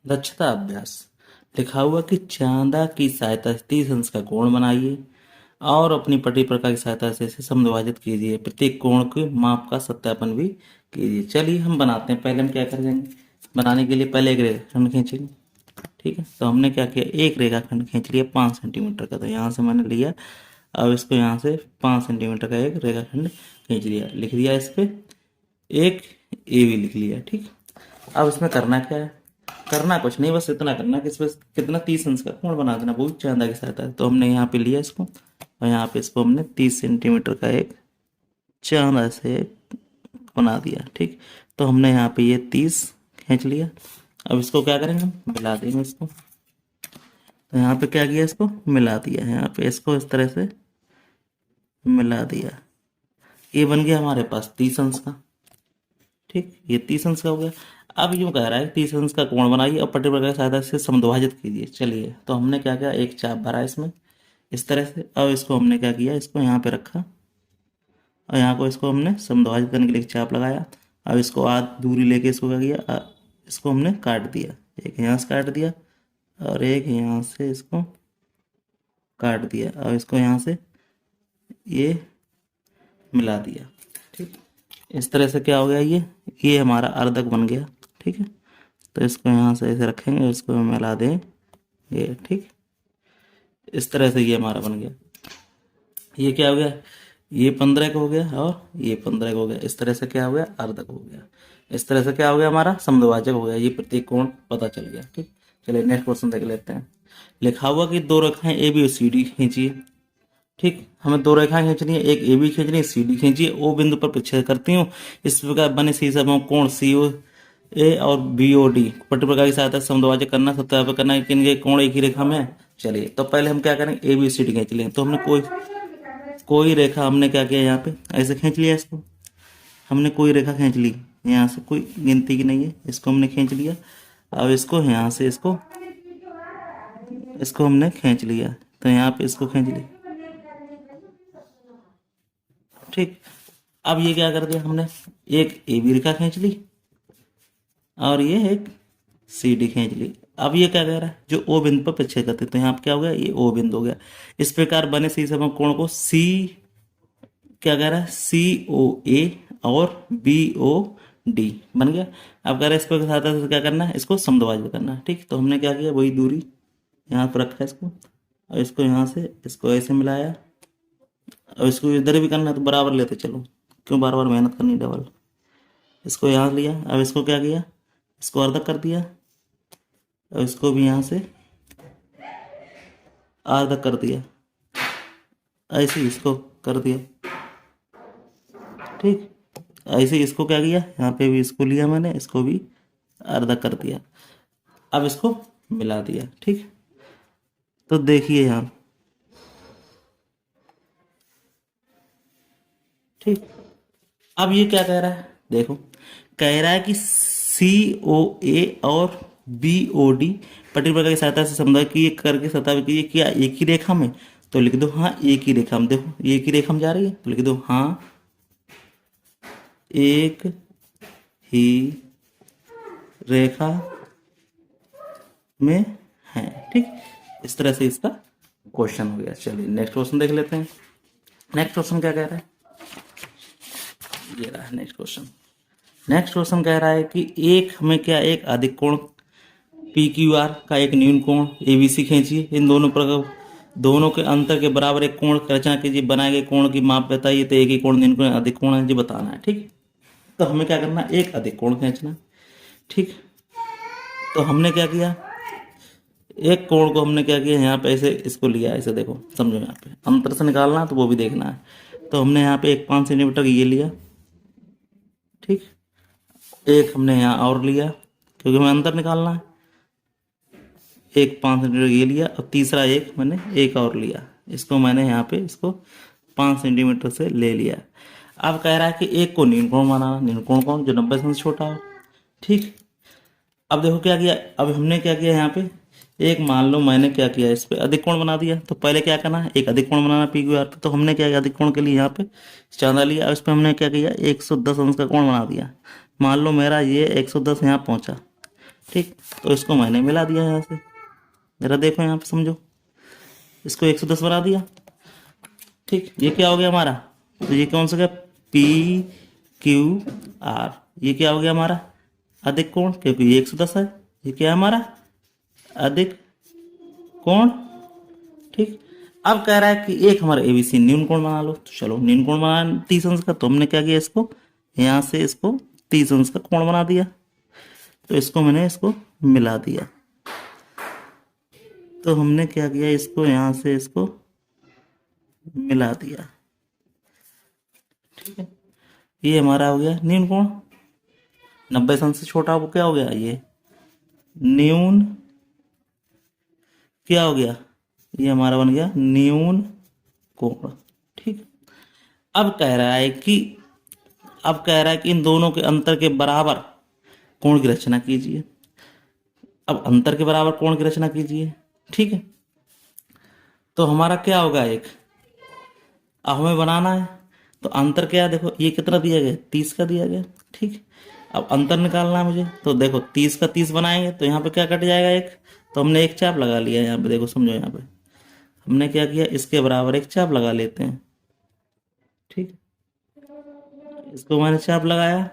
दक्षता अभ्यास लिखा हुआ कि चांदा की सहायता से 30 अंश का कोण बनाइए और अपनी पट्टी प्रकार की सहायता से इसे समद्विभाजित कीजिए। प्रत्येक कोण के माप का सत्यापन भी कीजिए। चलिए हम बनाते हैं। पहले हम क्या करेंगे, बनाने के लिए पहले एक रेखाखंड खींचेंगे। ठीक है, तो हमने क्या किया, एक रेखाखंड खींच लिया 5 सेंटीमीटर का। तो यहाँ से मैंने लिया, अब इसको यहाँ से 5 सेंटीमीटर का एक रेखाखंड खींच लिया, लिख दिया इस पे एक ए भी लिख लिया। ठीक, अब इसमें करना क्या है, करना कुछ नहीं, बस इतना करना कि इसमें कितना 30 अंश का कोण बना देना, वो भी चांदा की सहायता है। तो हमने यहाँ पे लिया इसको और यहाँ पे इसको हमने 30 सेंटीमीटर का एक चांदा से बना दिया। ठीक, तो हमने यहाँ पे ये 30 खींच लिया। अब इसको क्या करेंगे, हम मिला देंगे इसको। तो यहाँ पे क्या किया, इसको मिला दिया, यहाँ पे इसको इस तरह से मिला दिया। ये बन गया हमारे पास 30 अंश का। ठीक, ये 30 अंश का हो गया। अब यूं कह रहा है 30 अंश का कोण बनाइए और पट्टी प्रकार की सहायता से समद्विभाजित कीजिए। चलिए, तो हमने क्या किया, एक चाप भरा इसमें इस तरह से। अब इसको हमने क्या किया, इसको यहाँ पे रखा और यहाँ को इसको हमने समद्विभाजित करने के लिए एक चाप लगाया। अब इसको आध दूरी लेके इसको क्या किया, इसको हमने काट दिया। एक यहाँ से काट दिया और एक यहाँ से इसको काट दिया और इसको यहाँ से ये मिला दिया। ठीक, इस तरह से क्या हो गया, ये हमारा अर्धक बन गया। ठीक है, तो इसको यहाँ से ऐसे रखेंगे, इसको मिला दें ये। ठीक, इस तरह से ये हमारा बन गया। ये क्या हो गया, ये 15 का हो गया और ये 15 का हो गया। इस तरह से क्या हो गया, अर्धक हो गया। इस तरह से क्या हो गया, हमारा समद्विभाजक हो गया। ये प्रत्येक कोण पता चल गया। ठीक, चलिए नेक्स्ट क्वेश्चन देख लेते हैं। लिखा हुआ कि दो रेखाएं ए बी और सी डी खींचिए। ठीक, हमें दो रेखाएं खींचनी है, एक ए बी खींचनी है, सी डी खींचिए। ओ बिंदु पर प्रक्षेप करती हूँ। इस प्रकार बने सी समकोण कोण सी ओ ए और बी ओ डी पट्टी प्रकार की सहायता से समद्विभाजक करना, सत्यापन करना है कि इनके कोण एक ही रेखा में है। चलिए, तो पहले हम क्या करेंगे, ए बी सी डी खींच लेंगे। तो हमने कोई रेखा हमने क्या किया, यहाँ पे ऐसे खींच लिया इसको। हमने कोई रेखा खींच ली, यहाँ से कोई गिनती की नहीं है, इसको हमने खींच लिया। अब इसको यहाँ से इसको हमने खींच लिया, तो यहाँ पे इसको खींच लिया। ठीक, अब ये क्या कर दिया हमने, एक ए बी रेखा खींच ली और ये एक सी डी खींच ली। अब ये क्या कह रहा है, जो ओ बिंदु पर प्रक्षेप करते, तो यहाँ पे क्या हो गया, ये ओ बिंदु हो गया। इस प्रकार बने सी समकोण को सी क्या कह रहा है, सी ओ ए और बी ओ डी बन गया। अब कह रहा है इसको सहायता से क्या करना है, इसको समद्विभाजित करना है। ठीक, तो हमने क्या किया, वही दूरी यहाँ पर रखा है इसको और इसको यहाँ से इसको ऐसे मिलाया और इसको इधर भी करना है तो बराबर लेते चलो, क्यों बार बार मेहनत करनी डबल। इसको यहाँ लिया, अब इसको क्या किया, इसको अर्धा कर दिया और इसको भी यहाँ से आधा कर दिया, ऐसे ही इसको कर दिया। ठीक, ऐसे ही इसको क्या किया, यहाँ पे भी इसको लिया मैंने, इसको भी आधा कर दिया। अब इसको मिला दिया। ठीक, तो देखिए यहाँ, ठीक, अब ये क्या कह रहा है, देखो कह रहा है कि सी ओ ए और बी ओ डी पट्टी प्रकार की सहायता से समद्विभाजक की करके सत्यापित कीजिए क्या एक ही रेखा में। तो लिख दो हाँ एक ही रेखा में, देखो ये एक ही रेखा में जा रही है, तो लिख दो हाँ एक ही रेखा में है। ठीक, इस तरह से इसका क्वेश्चन हो गया। चलिए नेक्स्ट क्वेश्चन देख लेते हैं। नेक्स्ट क्वेश्चन क्या कह रहा है, ये रहा नेक्स्ट क्वेश्चन। नेक्स्ट क्वेश्चन कह रहा है कि एक हमें क्या, एक अधिक कोण पी क्यू आर का एक न्यून कोण ए बी सी खींचिए। इन दोनों के अंतर के बराबर एक कोण की रचना कीजिए। बनाए गए कोण की माप बताइए। तो एक ही कोण न्यून कोण अधिक कोण है जी बताना है। ठीक, तो हमें क्या करना है, एक अधिक कोण खींचना। ठीक, तो हमने क्या किया, एक कोण को हमने क्या किया, यहाँ पे ऐसे इसको लिया, ऐसे देखो समझो, यहाँ पे अंतर से निकालना है तो वो भी देखना है। तो हमने यहाँ पे एक 5 सेंटीमीटर ये लिया। ठीक, एक हमने यहाँ और लिया क्योंकि हमें अंतर निकालना है, एक 5 सेंटीमीटर ये लिया और तीसरा एक मैंने एक और लिया, इसको मैंने यहाँ पे इसको 5 सेंटीमीटर से ले लिया। अब कह रहा है कि एक को न्यून कोण बनाना, न्यून कोण कौन, जो 90 से छोटा हो। ठीक, अब देखो क्या किया, अब हमने क्या किया, यहाँ पे एक मान लो मैंने क्या किया, इस पे अधिक कोण बना दिया। तो पहले क्या करना है, एक अधिक कोण बनाना पी क्यू आर पे। तो हमने क्या किया, अधिक कोण के लिए यहाँ पे चांदा लिया और इस पर हमने क्या किया, 110 अंश का कोण बना दिया। मान लो मेरा ये 110 यहाँ पहुँचा, ठीक, तो इसको मैंने मिला दिया यहाँ से, जरा देखो यहाँ पे समझो, इसको 110 बना दिया। ठीक, ये क्या हो गया हमारा, तो ये कौन सा गया, पी क्यू आर, ये क्या हो गया हमारा अधिक कोण, क्योंकि ये 110 है, ये क्या है हमारा अधिक कोण। ठीक, अब कह रहा है कि एक हमारा एबीसी न्यून कोण बना लो, तो चलो न्यून कोण बना 30 अंश का, तो हमने क्या किया, इसको यहाँ से इसको 30 अंश का कोण बना दिया, तो इसको मैंने इसको मिला दिया। तो हमने क्या किया, इसको यहाँ से इसको मिला दिया। ठीक है, ये हमारा हो गया न्यून कोण, 90 अंश से छोटा वो क्या हो गया, ये न्यून क्या हो गया, ये हमारा बन गया न्यून कोण। ठीक, अब कह रहा है कि अब कह रहा है कि इन दोनों के अंतर के बराबर कोण की रचना कीजिए। अब अंतर के बराबर कोण की रचना कीजिए। ठीक है, तो हमारा क्या होगा, एक अब हमें बनाना है, तो अंतर क्या है, देखो ये कितना दिया गया, 30 का दिया गया। ठीक, अब अंतर निकालना है मुझे, तो देखो 30 का 30 बनाएंगे तो यहाँ पे क्या कट जाएगा, एक, तो हमने एक चाप लगा लिया यहाँ पे, देखो समझो, यहाँ पे हमने क्या किया, इसके बराबर एक चाप लगा लेते हैं। ठीक, इसको मैंने चाप लगाया,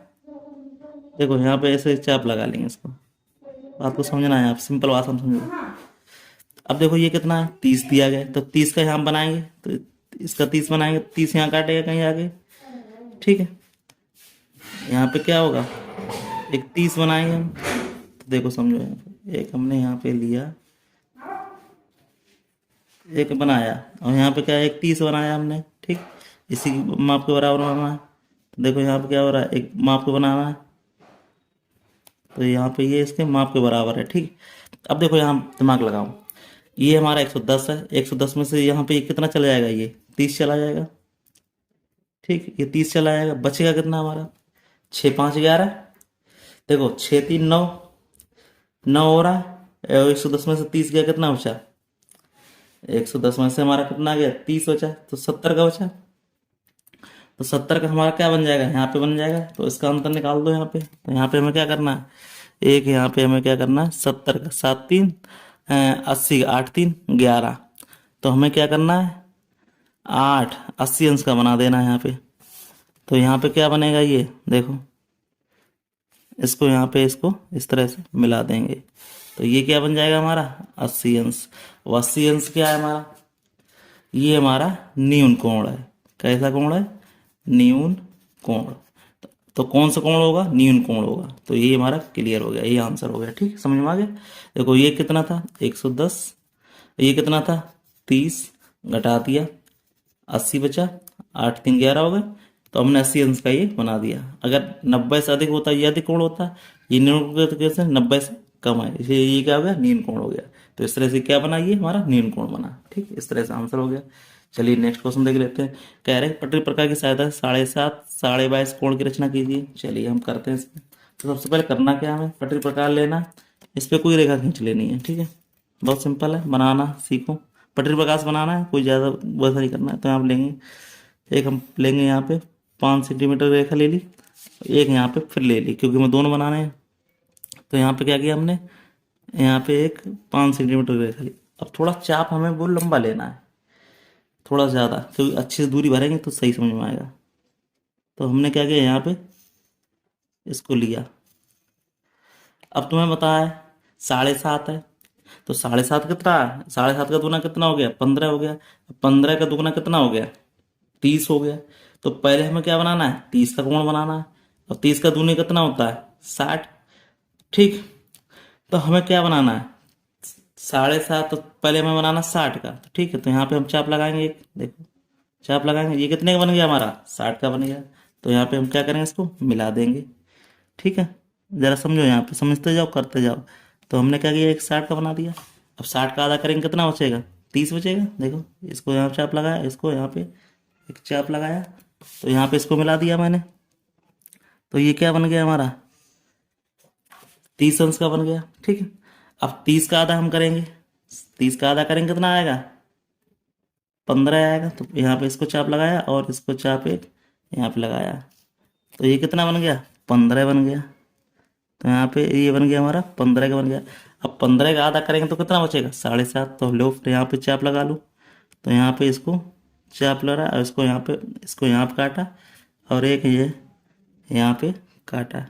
देखो यहाँ पे ऐसे चाप लगा लेंगे, इसको बात को समझना है, आप सिंपल बात हम समझो। अब देखो ये कितना है, 30 दिया गया, तो 30 का यहाँ बनाएंगे, तो इसका 30 बनाएंगे, 30 यहाँ काटेगा कहीं आगे। ठीक है, यहाँ पे क्या होगा, एक 30 बनाएंगे हम, तो देखो समझो, यहाँ पे एक हमने यहाँ पे लिया, एक बनाया, और यहाँ पे क्या है, एक 30 बनाया हमने। ठीक, इसी माप के बराबर बनाना है, तो देखो यहाँ पे क्या हो रहा है, एक माप के बनाना है, तो यहाँ पे ये इसके माप के बराबर है। ठीक, अब देखो यहाँ दिमाग लगाओ, ये हमारा 110 है, 110 में से यहाँ पे ये कितना चला जाएगा, ये 30 चला जाएगा। ठीक, ये 30 चला जाएगा, बचेगा कितना हमारा, 6 5 11, देखो 6 3 9, 9 हो रहा है, और 110 में से 30 गया, कितना बचा, 110 में से हमारा कितना गया, 30 बचा, तो 70 का बचा, तो 70 का हमारा क्या बन जाएगा, यहाँ पे बन जाएगा, तो इसका अंतर निकाल दो यहाँ पे, तो यहाँ पे हमें क्या करना है, एक यहाँ पे हमें क्या करना है, 70 का 7 3 80, 8 3 11, तो हमें क्या करना है, 8 80 अंश का बना देना है यहाँ पे, तो यहाँ पे क्या बनेगा, ये देखो, इसको यहाँ पे इसको इस तरह से मिला देंगे, तो ये क्या बन जाएगा हमारा 80 अंश। और 80 अंश क्या है हमारा, ये हमारा न्यून कोण है। कैसा कोण है, न्यून कोण, तो कौन सा कोण होगा, न्यून कोण होगा, तो ये हमारा क्लियर हो गया, ये आंसर हो गया। ठीक, समझ में आ गया। देखो ये कितना था 110, ये कितना था 30, घटा दिया 80 बचा, 8 3 11 हो गए, तो हमने 80 अंश का ये बना दिया। अगर 90 से अधिक होता ये अधिक कोण होता, ये न्यून कोण कैसे 90 से कम है, इसलिए ये क्या हो गया, न्यून कोण हो गया। तो इस तरह से क्या बना, ये हमारा न्यून कोण बना। ठीक, इस तरह से आंसर हो गया। चलिए नेक्स्ट क्वेश्चन देख लेते हैं। कह रहे हैं पटरी प्रकार की सहायता से 7.5 22.5 कोण की रचना कीजिए। चलिए हम करते हैं इसमें। तो सबसे पहले करना क्या है, हमें पटरी प्रकार लेना, इस पर कोई रेखा खींच लेनी है। ठीक है, बहुत सिंपल है, बनाना सीखो। पटरी प्रकाश बनाना है, कोई ज़्यादा वैसा नहीं करना है। तो यहाँ लेंगे एक, हम लेंगे यहाँ पे 5 सेंटीमीटर रेखा ले ली, एक यहाँ पे फिर ले ली, क्योंकि हमें दोनों बनाने हैं। तो यहाँ पे क्या किया हमने, यहाँ पे एक 5 सेंटीमीटर रेखा ली। अब थोड़ा चाप हमें वो लंबा लेना है, थोड़ा ज़्यादा, क्योंकि अच्छी से दूरी भरेंगे तो सही समझ में आएगा। तो हमने क्या किया, यहाँ पे इसको लिया। अब तुम्हें पता है 7.5 है, तो 7.5 कितना है, 7.5 का दुना कितना हो गया, 15 हो गया। 15 का दुगना कितना हो गया, 30 हो गया। तो पहले हमें क्या बनाना है, 30 का कोण बनाना है, और 30 का दूनी कितना होता है 60। ठीक, तो हमें क्या बनाना है 7.5, तो पहले हमें बनाना 60 का। तो ठीक है, तो यहाँ पे हम चाप लगाएंगे, एक देखो चाप लगाएंगे, ये कितने का बन गया हमारा 60 का बन गया। तो यहाँ पे हम क्या करेंगे, इसको मिला देंगे। ठीक है, जरा समझो, यहाँ पे समझते जाओ करते जाओ। तो हमने क्या किया, एक 60 का बना दिया। अब 60 का आधा करेंगे, कितना बचेगा 30 बचेगा। देखो इसको यहाँ चाप लगाया, इसको यहाँ पे एक चाप लगाया, तो यहाँ पे इसको मिला दिया मैंने। तो ये क्या बन गया हमारा 30 अंश का बन गया। ठीक है, अब 30 का आधा हम करेंगे, 30 का आधा करेंगे कितना आएगा 15 आएगा। तो यहाँ पे इसको चाप लगाया और इसको चाप एक यहाँ पे लगाया, तो ये कितना बन गया 15 बन गया। तो यहाँ पे ये बन गया हमारा 15 का बन गया। अब 15 का आधा करेंगे तो कितना बचेगा, 7.5। तो लो फिर यहाँ पे चाप लगा लूँ। तो यहाँ पे इसको चाप लगा और इसको यहाँ पे काटा और एक ये यहाँ पे काटा।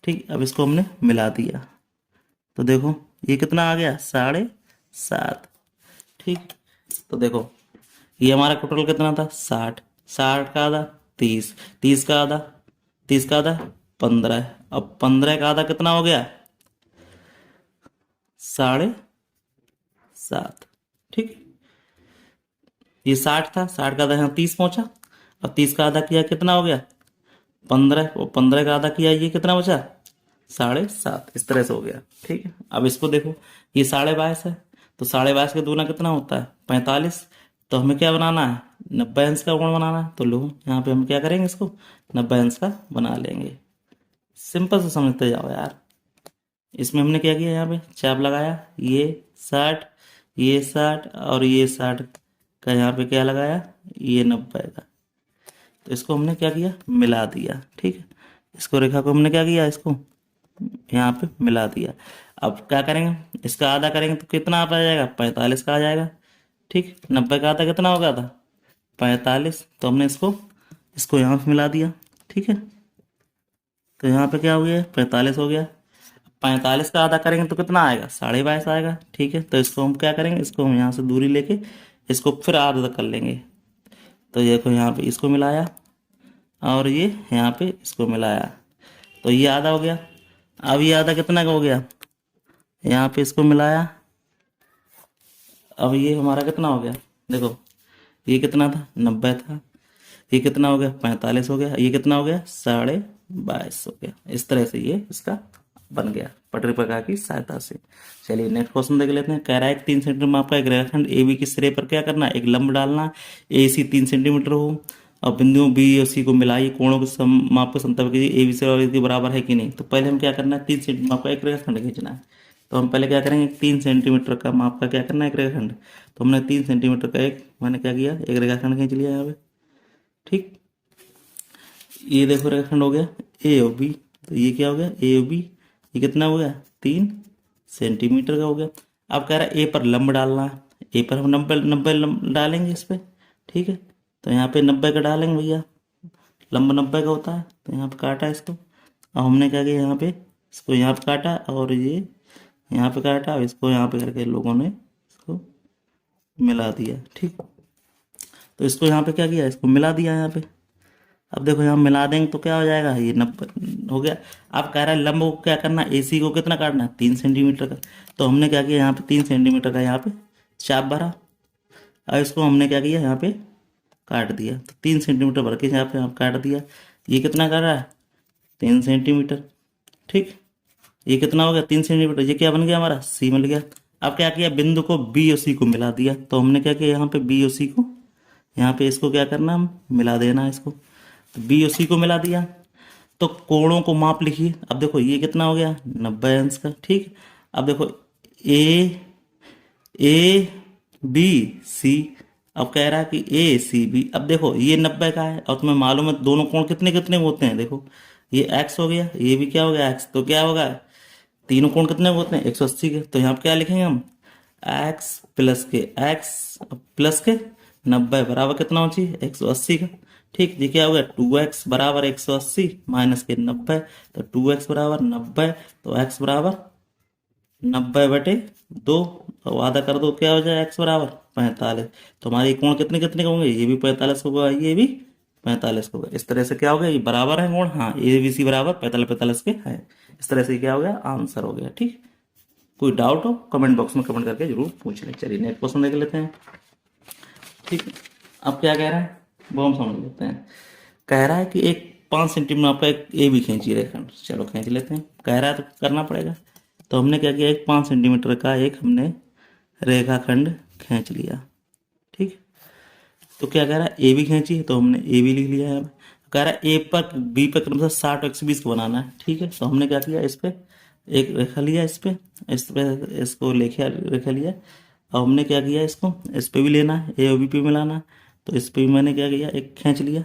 ठीक, अब इसको हमने मिला दिया तो देखो ये कितना आ गया, 7.5। ठीक, तो देखो ये हमारा टोटल कितना था, 60। 60 का आधा 30, 30 का आधा 15। अब 15 का आधा कितना हो गया, 7.5। ठीक, ये 60 था, 60 का आधा यहाँ 30 पहुंचा। अब 30 का आधा किया कितना हो गया, 15। और 15 का आधा किया ये कितना बचा, 7.5। इस तरह से हो गया। ठीक है, अब इसको देखो ये 22.5 है, तो 22.5 का दूना कितना होता है, 45। तो हमें क्या बनाना है, 90 अंश का कोण बनाना है। तो लो यहाँ पे हम क्या करेंगे, इसको 90 अंश का बना लेंगे। सिंपल से समझते जाओ यार। इसमें हमने क्या किया, यहाँ पे चाप लगाया, ये 60, ये 60 और ये 60 का यहाँ पे क्या लगाया, ये 90 का। तो इसको हमने क्या किया, मिला दिया। ठीक है, इसको रेखा को हमने क्या किया, इसको यहाँ पे मिला दिया। अब क्या करेंगे, इसका आधा करेंगे तो कितना आ जाएगा, 45 का आ जाएगा। ठीक, 90 का आधा कितना हो गया था, 45। तो हमने इसको इसको यहाँ पे मिला दिया। ठीक है, तो यहाँ पे क्या हो गया, 45 हो गया। 45 का आधा करेंगे तो कितना आएगा, 22.5 आएगा। ठीक है, तो इसको हम क्या करेंगे, इसको हम यहाँ से दूरी लेके इसको फिर आधा कर लेंगे। तो देखो यहाँ पे इसको मिलाया और ये यहाँ पे इसको मिलाया, तो ये आधा हो गया। अब ये आधा कितना का हो गया, यहाँ पे इसको मिलाया, अब ये हमारा कितना हो गया, देखो ये कितना था, 90 था, ये कितना हो गया, 45 हो गया, ये कितना हो गया, 22.5 हो गया। इस तरह से ये इसका बन गया पटरी प्रकार की सहायता से। चलिए नेक्स्ट क्वेश्चन देख लेते हैं। कह रहा है 3 सेंटीमीटर माप का एक रेखाखंड ए बी के सिरे पर क्या करना है, एक लंब डालना, ए सी 3 सेंटीमीटर हो और बिंदुओं बी और सी को मिलाइए, कोणों के माप को समतल कीजिए, ए बी से और ए बराबर है कि नहीं। तो पहले हम क्या करना है, 3 सेंटीमीटर माप का एक रेखाखंड खींचना है। तो हम पहले क्या करेंगे, 3 सेंटीमीटर का माप का क्या करना है, एक रेखाखंड। तो हमने 3 सेंटीमीटर का मैंने क्या किया, एक रेखाखंड खींच लिया यहाँ पे। ठीक, ये देखो रेखाखंड हो गया ए और बी। तो ये क्या हो गया, ए और बी, ये कितना हो गया, 3 सेंटीमीटर का हो गया। अब कह रहा है ए पर लंब डालना है, ए पर हम 90 डालेंगे इस पे। ठीक है, तो यहाँ पे 90 का डालेंगे भैया, लंब 90 का होता है। तो यहाँ पे काटा इसको, अब हमने क्या किया, यहाँ पे इसको यहाँ पे काटा और ये यहाँ पे काटा, और इसको यहाँ पे करके लोगों ने इसको मिला दिया। ठीक, तो इसको यहाँ पे क्या किया, इसको मिला दिया यहाँ पे। अब देखो यहाँ मिला देंगे तो क्या हो जाएगा, ये 90 हो गया। अब कह रहा है लंब को क्या करना है, एसी को कितना काटना है, 3 सेंटीमीटर का। तो हमने क्या किया, यहाँ पे 3 सेंटीमीटर का यहाँ पे चाप भरा और इसको हमने क्या किया, यहाँ पे काट दिया। तो 3 सेंटीमीटर भर के यहाँ पे आप काट दिया। ये कितना कर रहा है, 3 सेंटीमीटर। ठीक, ये कितना हो गया, 3 सेंटीमीटर। ये क्या बन गया, हमारा सी मिल गया। अब क्या किया, बिंदु को बी और सी को मिला दिया। तो हमने क्या किया, यहाँ पे बी और सी को, यहाँ पे इसको क्या करना, हम मिला देना है इसको। तो बी और सी को मिला दिया। तो कोणों को माप लिखिए। अब देखो ये कितना हो गया, 90 अंश का। ठीक, अब देखो ए ए बी सी, अब कह रहा है कि ए सी बी। अब देखो ये 90 का है और तुम्हें मालूम है दोनों कोण कितने कितने होते हैं। देखो ये एक्स हो गया, ये भी क्या हो गया, एक्स। तो क्या होगा, तीनों कोण कितने होते हैं, 180 के। तो यहाँ पे क्या लिखेंगे हम, एक्स प्लस के 90 बराबर कितना होना चाहिए, 180 का। ठीक, ये क्या हो गया, 2x बराबर 180 माइनस के 90। तो 2x बराबर 90, तो x बराबर 90/2। तो आधा कर दो, क्या हो जाए, x बराबर 45। तो हमारे कोण कितने कितने के होंगे, ये भी 45 होगा, ये भी 45 होगा। इस तरह से क्या हो गया, ये बराबर है कोण, हाँ ए बी सी बराबर 45 45 के है। इस तरह से क्या हो गया, आंसर हो गया। ठीक, कोई डाउट हो कमेंट बॉक्स में कमेंट करके जरूर पूछ लें। चलिए नेक्स्ट क्वेश्चन देख लेते हैं। ठीक, अब क्या कह रहा है वो हम समझ लेते हैं। कह रहा है कि एक 5 सेंटीमीटर आपका एक ए बी खींची रेखाखंड। चलो खींच लेते हैं, कह रहा है तो करना पड़ेगा। तो हमने क्या किया, एक 5 सेंटीमीटर का एक हमने रेखाखंड खींच लिया। ठीक, तो क्या कह रहा है, ए बी खींची, तो हमने ए बी लिख लिया है। अब कह रहा है ए पर बी पर क्रमशः 60 और 120 को बनाना है। ठीक है, तो हमने क्या किया, इस पे एक रेखा लिया, इस पे इसको लेखा रेखा लिया। अब हमने क्या किया, इसको इस पे भी लेना है, ए और बी पे मिलाना है। तो इस पे भी मैंने क्या किया, एक खींच लिया।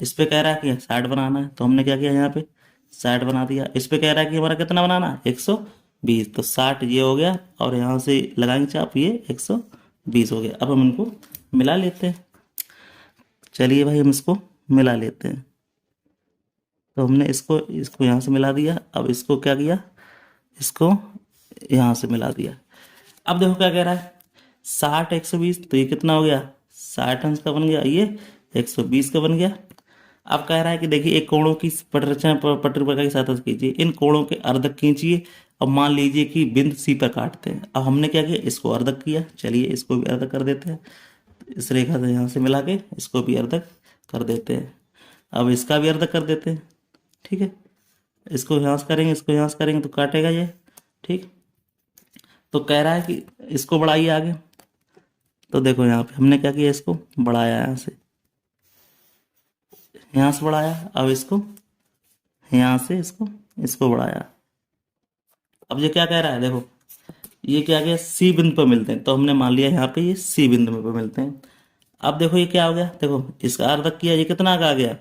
इस पे कह रहा है कि 60 बनाना है। तो हमने क्या किया, यहाँ पे 60 बना दिया। इस पे कह रहा है कि हमारा कितना बनाना है, 120, तो 60 ये हो गया और यहाँ से लगाएंगे चाप, ये 120 हो गया। अब हम इनको मिला लेते हैं। चलिए भाई हम इसको मिला लेते हैं। तो हमने इसको इसको यहाँ से मिला दिया। अब इसको क्या किया, इसको यहाँ से मिला दिया। अब देखो क्या कह रहा है, 60 120, तो ये कितना हो गया, 60 अंश का बन गया, ये 120 का बन गया। अब कह रहा है कि देखिए एक कोणों की पटरचना पटरी प्रकार की सहायता से कीजिए, इन कोणों के अर्धक खींचिए। अब मान लीजिए कि बिंदु सी पर काटते हैं। अब हमने क्या किया, इसको अर्धक किया, चलिए इसको भी अर्धक कर देते हैं। इस रेखा से यहाँ से मिला के इसको भी अर्धक कर देते हैं। अब इसका भी अर्धक कर देते हैं, ठीक है। इसको यहाँ से करेंगे, इसको यहाँ से करेंगे तो काटेगा ये, ठीक। तो कह रहा है कि इसको बढ़ाइए आगे। तो देखो यहाँ पे हमने क्या किया, इसको बढ़ाया, यहाँ से बढ़ाया। अब इसको यहाँ से इसको बढ़ाया। अब ये क्या कह रहा है, देखो ये क्या गया, सी बिंदु पर मिलते हैं। तो हमने मान लिया यहाँ पे ये सी बिंदु पर मिलते हैं। अब देखो ये क्या हो गया, देखो इसका अर्धक किया, ये कितना का आ गया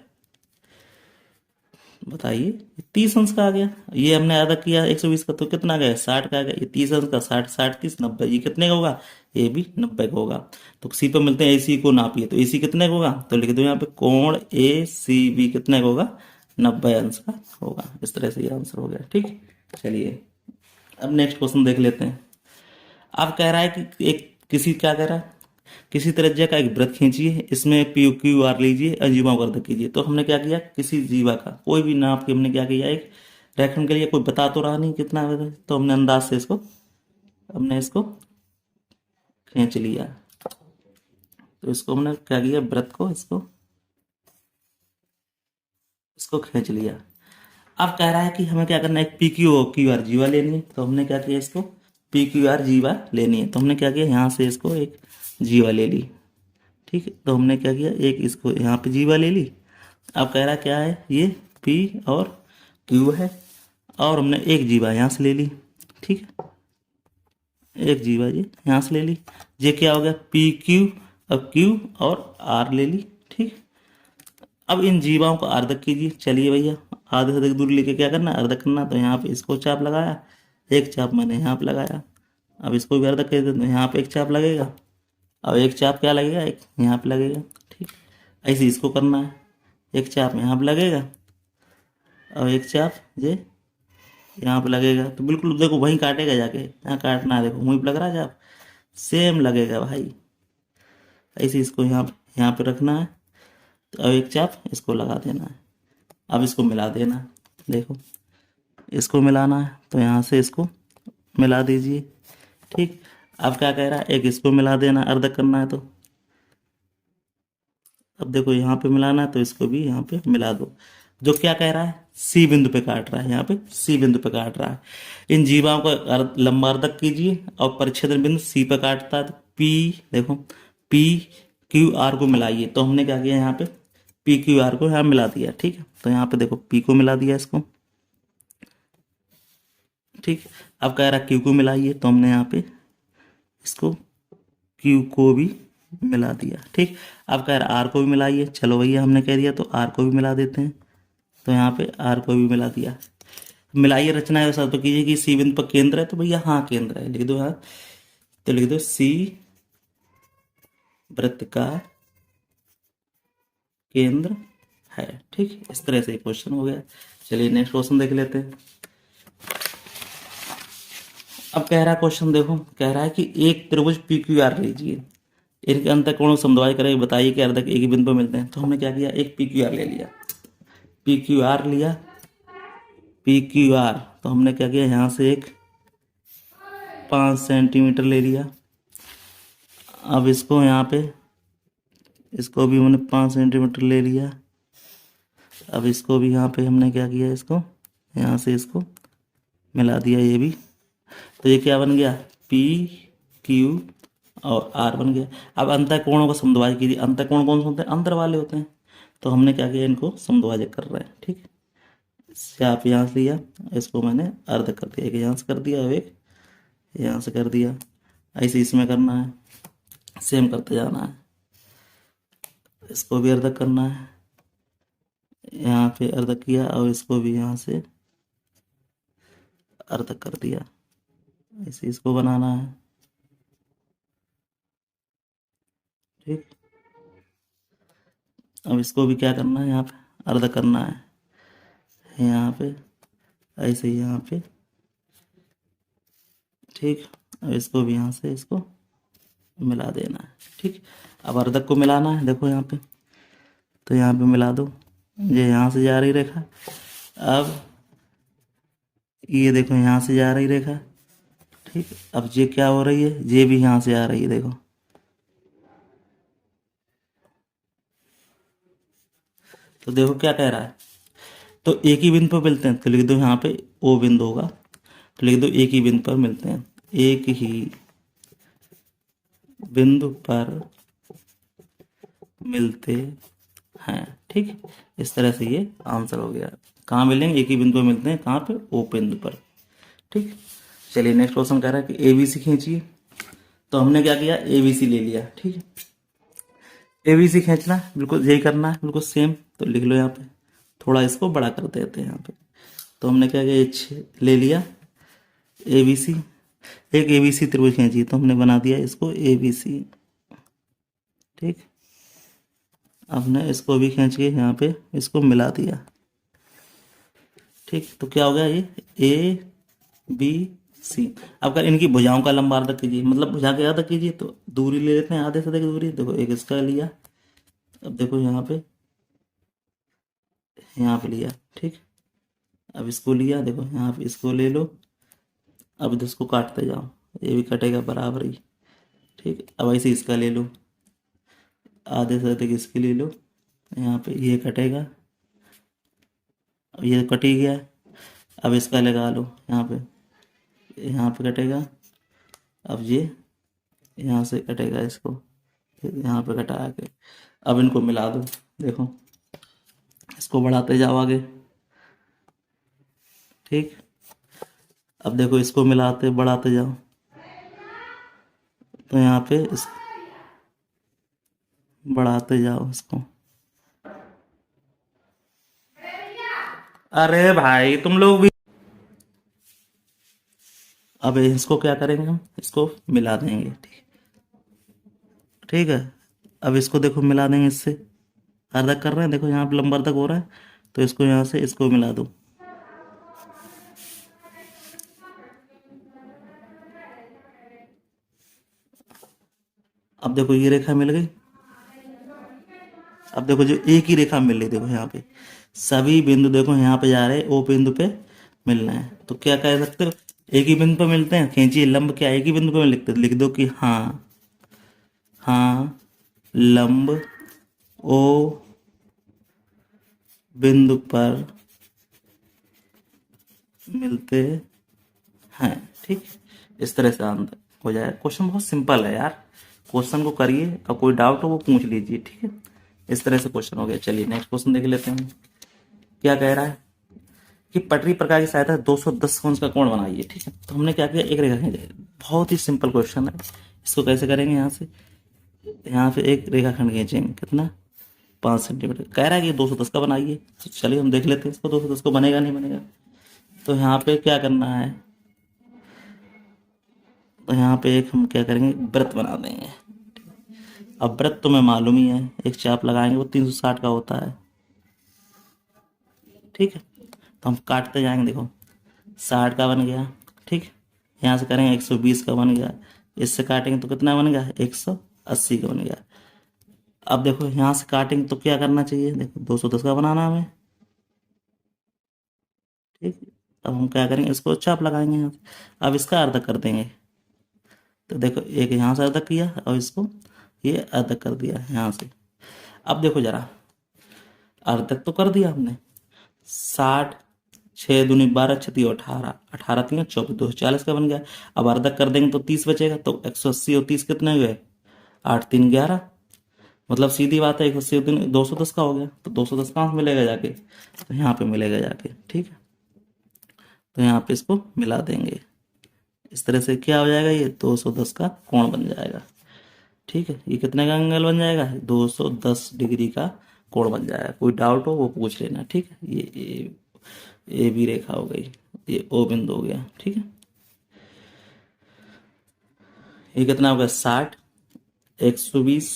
बताइए, 30 अंश का आ गया। ये हमने आधा किया 120 का, तो कितना गया, 60 का आ गया। ये 30 अंश का, 60 60 30 90, ये कितने का होगा, ये भी 90 का होगा। तो सी पर मिलते हैं, एसी को नापिए, तो एसी कितने का होगा, तो लिख दो यहाँ पे कोण ए सी बी कितने का होगा, 90 अंश का होगा। इस तरह से ये आंसर हो गया, ठीक। चलिए अब नेक्स्ट क्वेश्चन देख लेते हैं। अब कह रहा है कि एक किसी क्या कह रहा है, किसी त्रिज्या का एक वृत्त खींचिए, इसमें पी क्यू आर लीजिए, अजीवा को अर्धक कीजिए। तो हमने क्या किया, किसी जीवा का कोई भी नाप के हमने क्या किया, एक रेखन के लिए, कोई बता तो रहा नहीं कितना है, तो हमने अंदाज से हमने इसको खींच लिया। तो इसको हमने क्या किया, वृत्त को इसको इसको खींच लिया। अब कह रहा है कि हमें क्या करना है, एक पी क्यू आर जीवा लेनी है। तो हमने क्या किया, इसको पी क्यू आर जीवा लेनी है। तो हमने क्या किया, यहाँ से इसको एक जीवा ले ली, ठीक है। तो हमने क्या किया, एक इसको यहाँ पे जीवा ले ली। अब कह रहा क्या है, ये पी और क्यू है, और हमने एक जीवा यहाँ से ले ली, ठीक है। एक जीवा जी यहाँ से ले ली। ये क्या हो गया, पी क्यू, अब क्यू और आर ले ली, ठीक। अब इन जीवाओं को अर्धक कीजिए। चलिए भैया आधे से अधिक दूरी लेके क्या करना, अर्धक करना। तो यहाँ पे इसको चाप लगाया, एक चाप मैंने यहाँ पे लगाया। अब इसको भी अर्धक कर देते, तो यहाँ पे एक चाप लगेगा। अब एक चाप क्या लगेगा, एक यहाँ पे लगेगा, ठीक। ऐसे इसको करना है, एक चाप यहाँ पे लगेगा और एक चाप ये यहाँ पे लगेगा। तो बिल्कुल देखो वहीं काटेगा, जाके यहाँ काटना है, देखो वहीं पे लग रहा है चाप, सेम लगेगा भाई। ऐसे इसको यहाँ पे रखना है। तो अब एक चाप इसको लगा देना है। अब इसको मिला देना है, देखो इसको मिलाना है, तो यहाँ से इसको मिला दीजिए, ठीक। अब क्या कह रहा है, एक इसको मिला देना, अर्धक करना है। तो अब देखो यहाँ पे मिलाना है, तो इसको भी यहाँ पे मिला दो। जो क्या कह रहा है, सी बिंदु पे काट रहा है, यहाँ पे सी बिंदु पे काट रहा है। इन जीवाओं का लंबा अर्धक कीजिए और परिच्छेदन बिंदु सी पे काटता है। तो पी देखो, पी क्यू आर को मिलाइए। तो हमने क्या किया, यहाँ पे पी क्यू आर को यहाँ मिला दिया, ठीक है। तो यहाँ पे देखो पी को मिला दिया इसको, ठीक। अब कह रहा क्यू को मिलाइए, तो हमने यहाँ पे इसको क्यू को भी मिला दिया, ठीक। अब कह रहा आर को भी मिलाइए। चलो भैया हमने कह दिया, तो आर को भी मिला देते हैं। तो यहाँ पे आर को भी मिला दिया। मिलाइए रचना ऐसा तो कीजिए कि सी बिंदु पर केंद्र है। तो भैया हाँ केंद्र है, लिख दो यहाँ। तो लिख दो सी वृत्त का केंद्र है, ठीक। इस तरह से क्वेश्चन हो गया। चलिए नेक्स्ट क्वेश्चन देख लेते हैं। अब कह रहा है क्वेश्चन देखो, कह रहा है कि एक त्रिभुज पी क्यू आर लीजिए, इनके अंतःकोण को समद्विभाजित करके बताइए कि अर्धक एक ही बिंदु पर मिलते हैं। तो हमने क्या किया, एक पी क्यू आर ले लिया, पी क्यू आर लिया, पी क्यू आर। तो हमने क्या किया, यहाँ से एक 5 सेंटीमीटर ले लिया। अब इसको यहाँ पे इसको भी हमने 5 सेंटीमीटर ले लिया। अब इसको भी यहाँ पे हमने क्या किया, इसको यहाँ से इसको मिला दिया, ये भी। तो ये क्या बन गया, पी क्यू और आर बन गया। अब अंतःकोणों को समद्विभाजित कीजिए। अंतःकोण कौन से होते हैं, अंतर वाले होते हैं। तो हमने क्या किया, इनको समद्विभाजित कर रहे हैं, ठीक। इससे आप यहाँ से लिया, इसको मैंने अर्ध कर दिया, एक यहाँ से कर दिया, एक यहाँ से कर दिया। ऐसे इसमें करना है, सेम करते जाना है। इसको भी अर्ध करना है, यहाँ पे अर्ध किया और इसको भी यहाँ से अर्ध कर दिया। ऐसे इसको बनाना है। ठीक, अब इसको भी क्या करना है, यहाँ पे अर्ध करना है, यहाँ पे ऐसे ही यहाँ पे। ठीक, अब इसको भी यहाँ से इसको मिला देना है। ठीक, अब अर्धक को मिलाना है, देखो यहाँ पे, तो यहाँ पे मिला दो, ये यहाँ से जा रही रेखा। अब ये देखो यहाँ से जा रही रेखा। ठीक, अब ये क्या हो रही है, ये भी यहाँ से आ रही है, देखो। तो देखो क्या कह रहा है, तो एक ही बिंदु पर मिलते हैं, तो लिख दो यहाँ पे ओ बिंदु होगा, तो लिख दो एक ही बिंदु पर मिलते हैं, एक ही बिंदु पर मिलते हैं। ठीक, इस तरह से ये आंसर हो गया। कहाँ मिलेंगे, एक ही बिंदु पर मिलते हैं, कहाँ पे, ओ बिंदु पर। ठीक, चलिए नेक्स्ट क्वेश्चन कह रहा है कि एबीसी खींचिए। तो हमने क्या किया, एबीसी ले लिया। ठीक है, एबीसी खींचना है, बिल्कुल यही करना है, बिल्कुल सेम। तो लिख लो यहाँ पे, थोड़ा इसको बड़ा कर देते हैं यहाँ पे। तो हमने क्या किया, ये ले लिया एबीसी, एक एबीसी त्रिभुज खींची, तो हमने बना दिया इसको एबीसी। ठीक, हमने इसको भी खींच के यहाँ पे इसको मिला दिया। ठीक, तो क्या हो गया, ये ए बी सी। अब अगर इनकी भुजाओं का लंबा अर्धक कीजिए, मतलब भुजा के अर्धक कीजिए, तो दूरी ले लेते हैं, आधे से अधिक दूरी। देखो एक इसका लिया, अब देखो यहाँ पे लिया। ठीक, अब इसको लिया, देखो यहाँ पे इसको ले लो, अब इसको काटते जाओ, ये भी कटेगा बराबर ही। ठीक, अब ऐसे इसका ले लो, आधे से अधिक इसके ले लो, यहाँ पे ये कटेगा, अब ये कट ही गया। अब इसका लगा लो यहाँ पे कटेगा, अब ये यहाँ से कटेगा, इसको फिर यहाँ पे कटा के, अब इनको मिला दो। देखो इसको बढ़ाते जाओ आगे। ठीक, अब देखो इसको मिलाते बढ़ाते जाओ, तो यहाँ पे इस बढ़ाते जाओ इसको। अरे भाई तुम लोग भी। अब इसको क्या करेंगे, हम इसको मिला देंगे। ठीक, ठीक है, अब इसको देखो मिला देंगे इससे, अर्धक कर रहे हैं, देखो यहाँ पे लंबा अर्धक हो रहा है, तो इसको यहाँ से इसको मिला दो। अब देखो ये रेखा मिल गई। अब देखो जो एक ही रेखा मिल रही, देखो यहाँ पे सभी बिंदु देखो यहाँ पे जा रहे हैं, ओ बिंदु पे मिलना है। तो क्या कह सकते हो, एक ही बिंदु पे मिलते हैं, खींचिए लंब, क्या एक ही बिंदु पे लिखते, लिख दो कि हाँ हाँ लंब ओ बिंदु पर मिलते हैं। ठीक, इस तरह से आंसर हो जाए। क्वेश्चन बहुत सिंपल है यार, क्वेश्चन को करिए, और कोई डाउट हो वो पूछ लीजिए। ठीक है, इस तरह से क्वेश्चन हो गया। चलिए नेक्स्ट क्वेश्चन देख लेते हैं, क्या कह रहा है कि पटरी प्रकार की सहायता से 210 कोण का कोण बनाइए। ठीक है, तो हमने क्या किया, एक रेखा खींचे, बहुत ही सिंपल क्वेश्चन है। इसको कैसे करेंगे, यहाँ से एक रेखा खंड खींचेंगे, कितना, 5 सेंटीमीटर। कह रहा है कि 210 का बनाइए, तो चलिए हम देख लेते हैं इसको, 210 को बनेगा नहीं बनेगा। तो यहाँ पे क्या करना है, तो यहाँ पे एक हम क्या करेंगे, वृत्त बना देंगे। अब वृत्त तुम्हें मालूम ही है, एक चाप लगाएंगे वो 360 का होता है। ठीक है, तो हम काटते जाएंगे, देखो 60 का बन गया। ठीक, यहाँ से करेंगे 120 का बन गया, इससे काटेंगे तो कितना बन गया, 180 का बन गया। अब देखो यहाँ से काटेंगे तो क्या करना चाहिए, देखो 210 का बनाना हमें। ठीक, अब हम क्या करेंगे, इसको चाप लगाएंगे यहाँ से, अब इसका अर्ध कर देंगे। तो देखो एक यहाँ से अर्ध किया और इसको ये अर्ध कर दिया यहाँ से। अब देखो जरा, अर्धक तो कर दिया हमने, 60, 6 दूनी 12, 6 3 18, 18 3 24, 240 का बन गया। अब अर्धक कर देंगे तो 30 बचेगा, तो 180 और 30 कितने हुए, 8 3 11, मतलब सीधी बात है, 180 और 3 210 का हो गया। तो 210 कहाँ मिलेगा जाके, तो यहाँ पे मिलेगा जाके। ठीक है, तो यहाँ पे इसको मिला देंगे, इस तरह से क्या हो जाएगा, ये 210 का कोण बन जाएगा। ठीक है, ये कितने का एंगल बन जाएगा, 210 डिग्री का कोण बन जाएगा। कोई डाउट हो वो पूछ लेना, ठीक है। ये भी रेखा हो गई, ये ओ बिंदु हो गया, ठीक है। ये कितना हो गया 60, 120,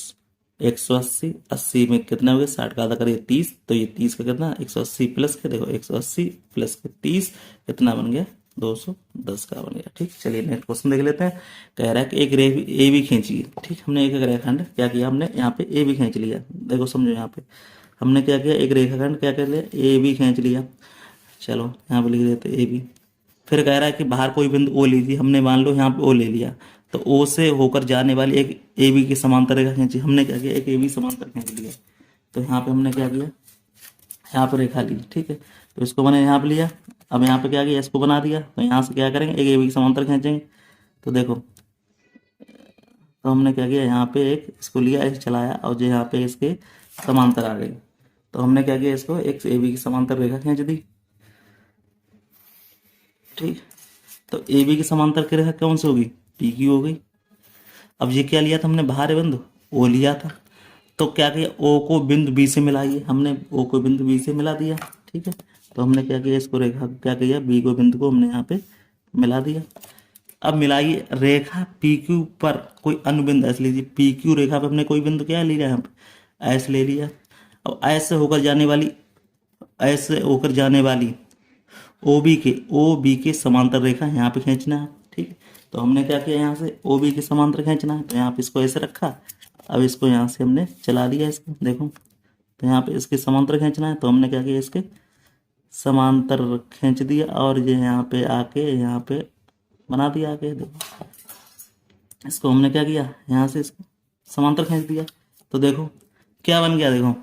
180, 80 में कितना हो गया 60 का आधा करिए 30, तो ये 30 का कितना 180 प्लस के देखो 180 प्लस के 30 कितना बन गया 210 का बन गया, ठीक। चलिए नेक्स्ट क्वेश्चन देख लेते हैं। कह रहा है कि एक ए बी खींचिए, ठीक। हमने एक रेखाखंड क्या किया, हमने यहाँ पे ए बी खींच लिया। देखो समझो यहाँ पे हमने क्या किया, एक रेखाखंड क्या कर लिया ए बी खींच लिया। चलो यहाँ पे लिख देते ए बी। फिर कह रहा है कि बाहर कोई बिंदु ओ लीजिए, हमने मान लो यहाँ पे ओ ले लिया, तो ओ से होकर जाने वाली एक ए बी की समांतर रेखा खींची। हमने क्या किया, एक ए बी समांतर खींच लिया। तो यहाँ पे हमने क्या किया, यहाँ पे रेखा ली, ठीक है। तो इसको मैंने यहाँ पे लिया, अब यहाँ पे क्या किया, इसको बना दिया। तो यहाँ से क्या करेंगे, एक ए बी की समांतर खींचेंगे। तो देखो, तो हमने क्या किया, यहाँ पे एक इसको लिया, ऐसे चलाया, और जो यहाँ पे इसके समांतर आ गई। तो हमने क्या किया, इसको एक ए बी की समांतर रेखा खींच दी, ठीक। तो ए बी की समांतर की रेखा कौन सी होगी, पी क्यू हो गई। अब ये क्या लिया था हमने, बाहर बिंदु ओ लिया था। तो क्या किया, ओ को बिंदु बी से मिलाइए, हमने ओ को बिंदु बी से मिला दिया, ठीक है। तो हमने क्या किया, इसको रेखा क्या किया, बी को बिंदु को हमने यहाँ पे मिला दिया। अब मिलाइए रेखा पी क्यू पर कोई अनुबिंदु ऐसे लीजिए, पी क्यू रेखा पर हमने कोई बिंदु क्या लिया, यहाँ पे ऐसे ले लिया। अब ऐसे होकर जाने वाली ओ बी के समांतर रेखा यहाँ पे खींचना है, ठीक। तो हमने क्या किया, यहाँ से ओ बी के समांतर खींचना है, तो यहाँ पे इसको ऐसे रखा। अब इसको यहाँ से हमने चला दिया, इसको देखो। तो यहाँ पे इसके समांतर खींचना है, तो हमने क्या किया, इसके समांतर खींच दिया, और ये यहाँ पे आके यहाँ पे बना दिया आके। देखो इसको हमने क्या किया, यहाँ से इसको समांतर खींच दिया। तो देखो क्या बन गया, देखो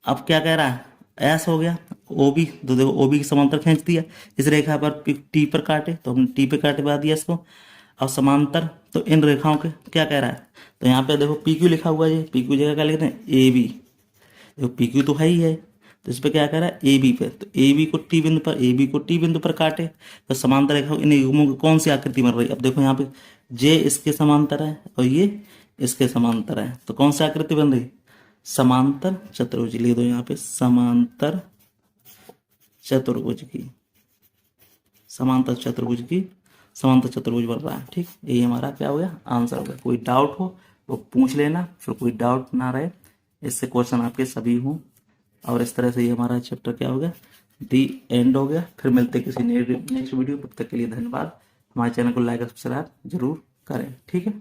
अब क्या कह रहा है, ऐस हो गया ओ बी। तो देखो ओ बी की समांतर खींच दिया, इस रेखा पर टी पर काटे, तो हमने टी पे काटे बना दिया इसको। अब समांतर, तो इन रेखाओं के क्या कह रहा है, तो यहाँ पे देखो पी क्यू लिखा हुआ है, पी क्यू जगह क्या लिखते हैं ए बी। देखो पी क्यू तो है ही है, तो इस पर क्या कह रहा है ए बी पे। तो ए बी को टी बिंदु पर, ए बी को टी बिंदु पर काटे, तो समांतर रेखा इन युग्मों की कौन सी आकृति बन रही है। अब देखो यहाँ पे जे इसके समांतर है और ये इसके समांतर है, तो कौन सी आकृति बन रही, समांतर चतुर्भुज। लिख दो यहाँ पे समांतर चतुर्भुज की, समांतर चतुर्भुज की, समांतर चतुर्भुज बन रहा है, ठीक। यही हमारा क्या हो गया, आंसर हो गया। कोई डाउट हो वो पूछ लेना, फिर कोई डाउट ना रहे, इससे क्वेश्चन आपके सभी हों। और इस तरह से ये हमारा चैप्टर क्या हो गया, दी एंड हो गया। फिर मिलते किसी नेक्स्ट वीडियो, तब तक के लिए धन्यवाद। हमारे चैनल को लाइक और सब्सक्राइब जरूर करें, ठीक है।